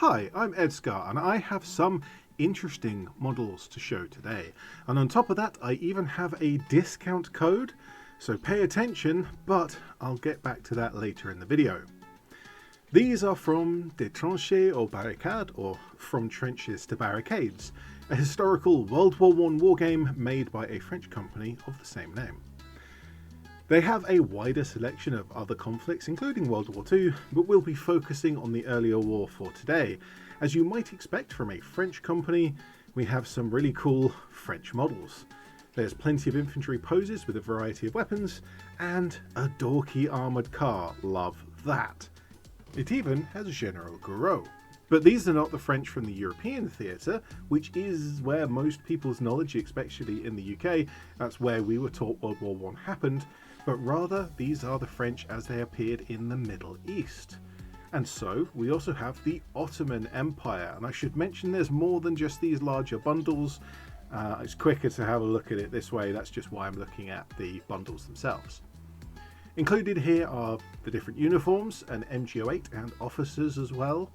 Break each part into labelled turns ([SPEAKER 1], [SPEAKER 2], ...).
[SPEAKER 1] Hi, I'm ED-SKaR and I have some interesting models to show today. And on top of that, I even have a discount code, so pay attention, but I'll get back to that later in the video. These are from Des Tranchees Aux Barricades, or From Trenches to Barricades, a historical World War I wargame made by a French company of the same name. They have a wider selection of other conflicts, including World War II, but we'll be focusing on the earlier war for today. As you might expect from a French company, we have some really cool French models. There's plenty of infantry poses with a variety of weapons, and a dorky armoured car. Love that. It even has General Gouraud. But these are not the French from the European theatre, which is where most people's knowledge, especially in the UK, that's where we were taught World War I happened, but rather these are the French as they appeared in the Middle East. And so we also have the Ottoman Empire, and I should mention there's more than just these larger bundles. It's quicker to have a look at it this way, that's just why I'm looking at the bundles themselves. Included here are the different uniforms, an MG08 and officers as well.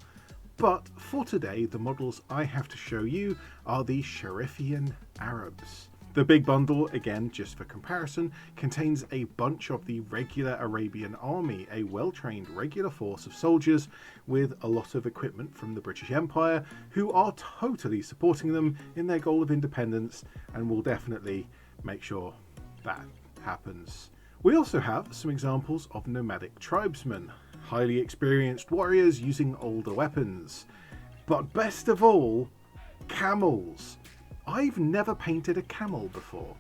[SPEAKER 1] But for today, the models I have to show you are the Sharifian Arabs. The big bundle, again just for comparison, contains a bunch of the regular Arabian army, a well-trained regular force of soldiers with a lot of equipment from the British Empire, who are totally supporting them in their goal of independence and will definitely make sure that happens. We also have some examples of nomadic tribesmen, highly experienced warriors using older weapons. But best of all, camels. I've never painted a camel before.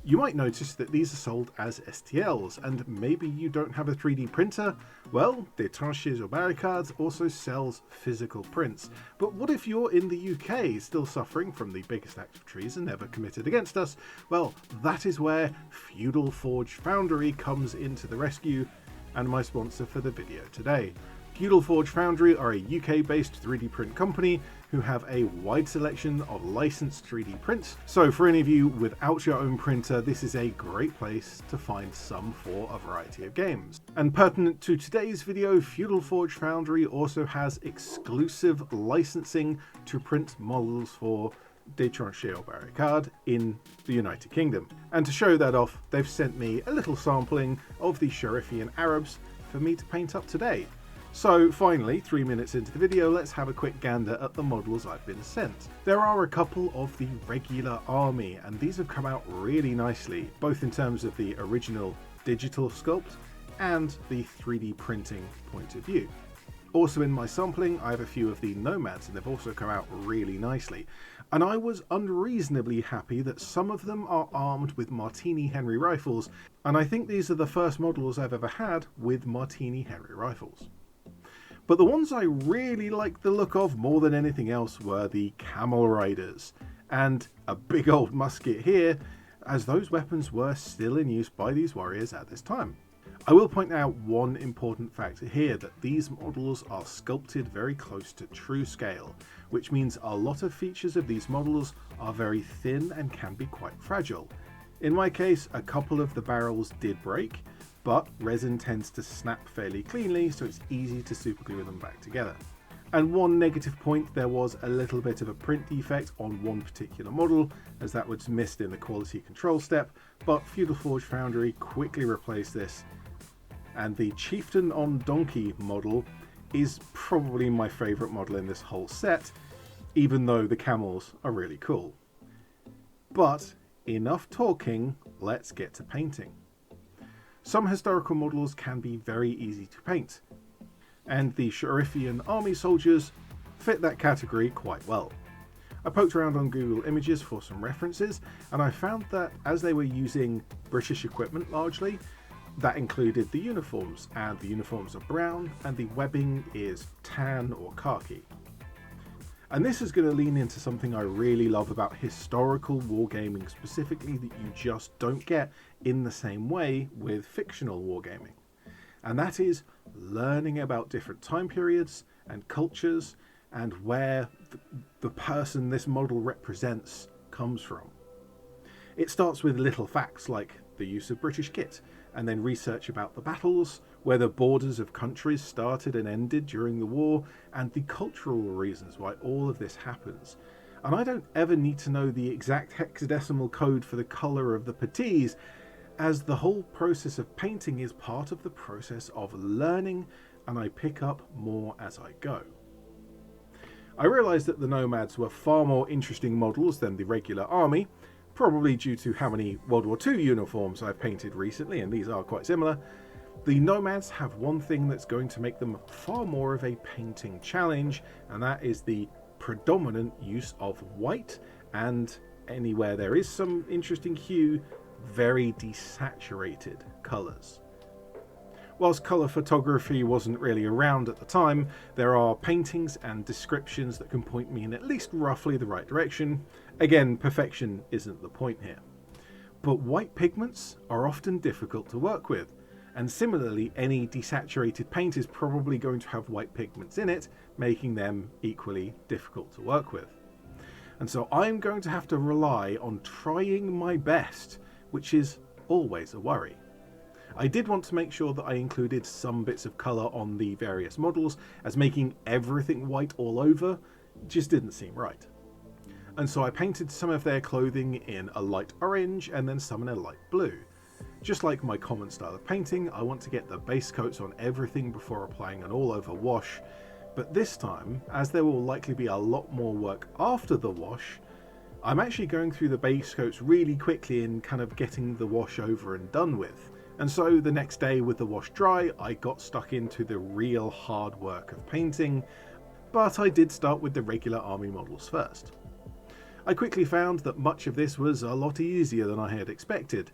[SPEAKER 1] You might notice that these are sold as STLs, and maybe you don't have a 3D printer? Well, Des Tranchees Aux Barricades also sells physical prints. But what if you're in the UK, still suffering from the biggest act of treason ever committed against us? Well, that is where Feudal Forge Foundry comes into the rescue, and my sponsor for the video today. Feudal Forge Foundry are a UK-based 3D print company who have a wide selection of licensed 3D prints, so for any of you without your own printer, this is a great place to find some for a variety of games. And pertinent to today's video, Feudal Forge Foundry also has exclusive licensing to print models for Des Tranchees Aux Barricades in the United Kingdom. And to show that off, they've sent me a little sampling of the Sharifian Arabs for me to paint up today. So finally, 3 minutes into the video, let's have a quick gander at the models I've been sent. There are a couple of the regular army, and these have come out really nicely, both in terms of the original digital sculpt and the 3D printing point of view. Also in my sampling, I have a few of the nomads, and they've also come out really nicely. And I was unreasonably happy that some of them are armed with Martini Henry rifles, and I think these are the first models I've ever had with Martini Henry rifles. But the ones I really liked the look of more than anything else were the camel riders, and a big old musket here, as those weapons were still in use by these warriors at this time. I will point out one important factor here, that these models are sculpted very close to true scale, which means a lot of features of these models are very thin and can be quite fragile. In my case, a couple of the barrels did break, but resin tends to snap fairly cleanly, so it's easy to superglue them back together. And one negative point, there was a little bit of a print defect on one particular model, as that was missed in the quality control step, but Feudal Forge Foundry quickly replaced this. And the Chieftain on Donkey model is probably my favourite model in this whole set, even though the camels are really cool. But enough talking, let's get to painting. Some historical models can be very easy to paint, and the Sharifian army soldiers fit that category quite well. I poked around on Google Images for some references, and I found that as they were using British equipment largely, that included the uniforms, and the uniforms are brown and the webbing is tan or khaki. And this is going to lean into something I really love about historical wargaming specifically, that you just don't get in the same way with fictional wargaming. And that is learning about different time periods and cultures and where the person this model represents comes from. It starts with little facts like the use of British kit, and then research about the battles, where the borders of countries started and ended during the war, and the cultural reasons why all of this happens. And I don't ever need to know the exact hexadecimal code for the colour of the puttees, as the whole process of painting is part of the process of learning, and I pick up more as I go. I realised that the Nomads were far more interesting models than the regular army, probably due to how many World War II uniforms I've painted recently, and these are quite similar. The Nomads have one thing that's going to make them far more of a painting challenge, and that is the predominant use of white, and anywhere there is some interesting hue, very desaturated colours. Whilst colour photography wasn't really around at the time, there are paintings and descriptions that can point me in at least roughly the right direction. Again, perfection isn't the point here. But white pigments are often difficult to work with, and similarly any desaturated paint is probably going to have white pigments in it, making them equally difficult to work with. And so I'm going to have to rely on trying my best, which is always a worry. I did want to make sure that I included some bits of colour on the various models, as making everything white all over just didn't seem right. And so I painted some of their clothing in a light orange and then some in a light blue. Just like my common style of painting, I want to get the base coats on everything before applying an all-over wash, but this time, as there will likely be a lot more work after the wash, I'm actually going through the base coats really quickly and kind of getting the wash over and done with. And so the next day with the wash dry, I got stuck into the real hard work of painting, but I did start with the regular army models first. I quickly found that much of this was a lot easier than I had expected.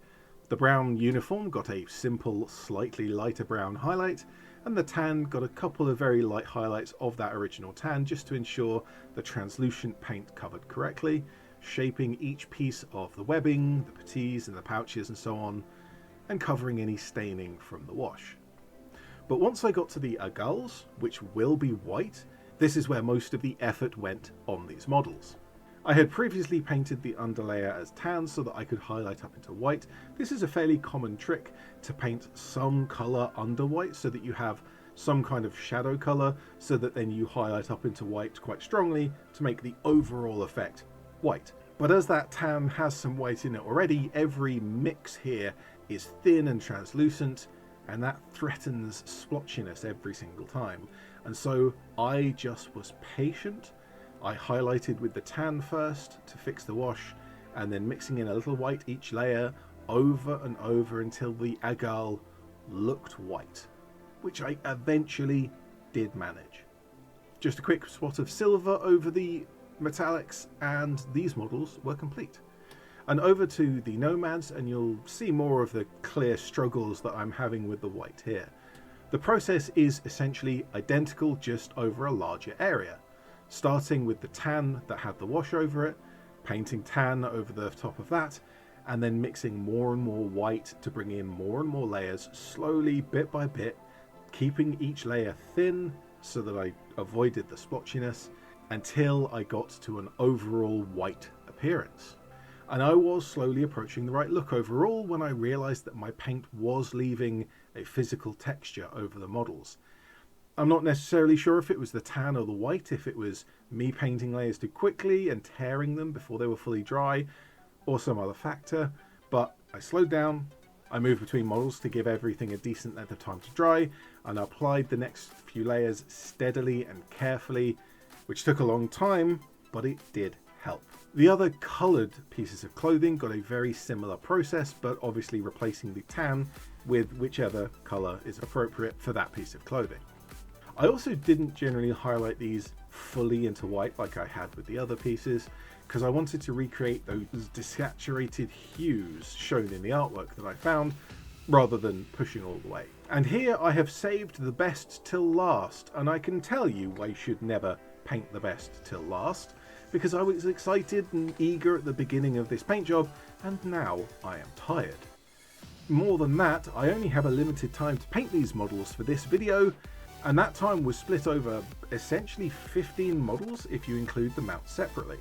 [SPEAKER 1] The brown uniform got a simple, slightly lighter brown highlight, and the tan got a couple of very light highlights of that original tan just to ensure the translucent paint covered correctly, shaping each piece of the webbing, the puttees and the pouches and so on, and covering any staining from the wash. But once I got to the agals, which will be white, this is where most of the effort went on these models. I had previously painted the underlayer as tan so that I could highlight up into white. This is a fairly common trick to paint some colour under white so that you have some kind of shadow colour, so that then you highlight up into white quite strongly to make the overall effect white. But as that tan has some white in it already, every mix here is thin and translucent, and that threatens splotchiness every single time. And so I just was patient. I highlighted with the tan first to fix the wash, and then mixing in a little white each layer over and over until the agal looked white, which I eventually did manage. Just a quick spot of silver over the metallics, and these models were complete. And over to the Nomads, and you'll see more of the clear struggles that I'm having with the white here. The process is essentially identical, just over a larger area. Starting with the tan that had the wash over it, painting tan over the top of that, and then mixing more and more white to bring in more and more layers, slowly, bit by bit, keeping each layer thin so that I avoided the splotchiness, until I got to an overall white appearance. And I was slowly approaching the right look overall when I realised that my paint was leaving a physical texture over the models. I'm not necessarily sure if it was the tan or the white, if it was me painting layers too quickly and tearing them before they were fully dry, or some other factor, but I slowed down, I moved between models to give everything a decent length of time to dry, and I applied the next few layers steadily and carefully, which took a long time, but it did help. The other coloured pieces of clothing got a very similar process, but obviously replacing the tan with whichever colour is appropriate for that piece of clothing. I also didn't generally highlight these fully into white like I had with the other pieces, because I wanted to recreate those desaturated hues shown in the artwork that I found, rather than pushing all the way. And here I have saved the best till last, and I can tell you I should never paint the best till last, because I was excited and eager at the beginning of this paint job, and now I am tired. More than that, I only have a limited time to paint these models for this video, and that time was split over essentially 15 models if you include the mounts separately.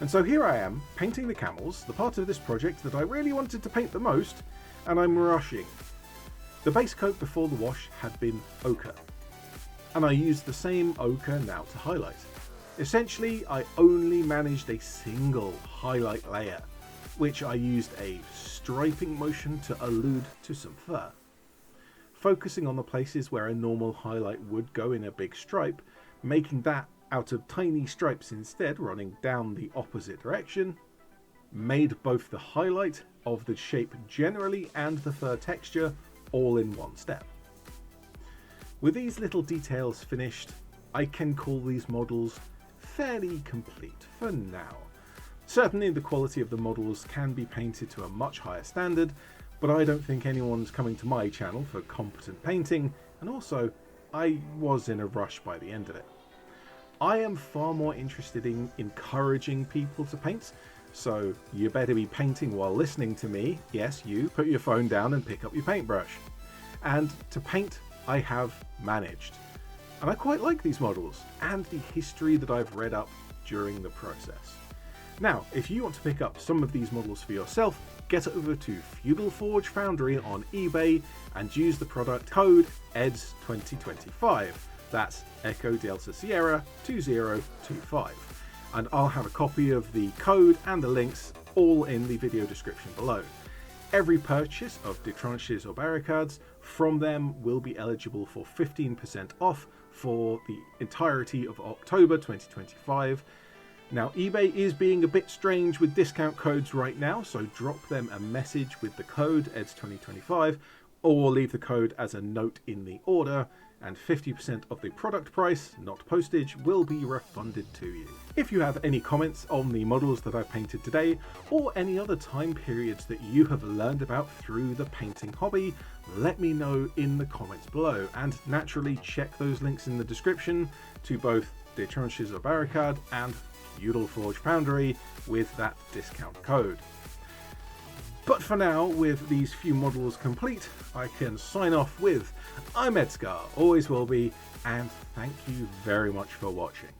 [SPEAKER 1] And so here I am, painting the camels, the part of this project that I really wanted to paint the most, and I'm rushing. The base coat before the wash had been ochre, and I used the same ochre now to highlight. Essentially, I only managed a single highlight layer, which I used a striping motion to allude to some fur. Focusing on the places where a normal highlight would go in a big stripe, making that out of tiny stripes instead running down the opposite direction, made both the highlight of the shape generally and the fur texture all in one step. With these little details finished, I can call these models fairly complete for now. Certainly the quality of the models can be painted to a much higher standard, but I don't think anyone's coming to my channel for competent painting, and also I was in a rush by the end of it. I am far more interested in encouraging people to paint, so you better be painting while listening to me. Yes, you, put your phone down and pick up your paintbrush. And to paint, I have managed. And I quite like these models, and the history that I've read up during the process. Now, if you want to pick up some of these models for yourself, get over to Feudal Forge Foundry on eBay and use the product code ED-SKaR. That's Echo Delta Sierra 2025. And I'll have a copy of the code and the links all in the video description below. Every purchase of Des Tranchees Aux Barricades from them will be eligible for 15% off for the entirety of October 2025. Now, eBay is being a bit strange with discount codes right now, so drop them a message with the code EDS2025 or leave the code as a note in the order, and 50% of the product price, not postage, will be refunded to you. If you have any comments on the models that I've painted today, or any other time periods that you have learned about through the painting hobby, let me know in the comments below, and naturally check those links in the description to both Des Tranchees Aux Barricades and Feudal Forge Foundry with that discount code. But for now, with these few models complete, I can sign off with I'm ED-SKaR, always will be, and thank you very much for watching.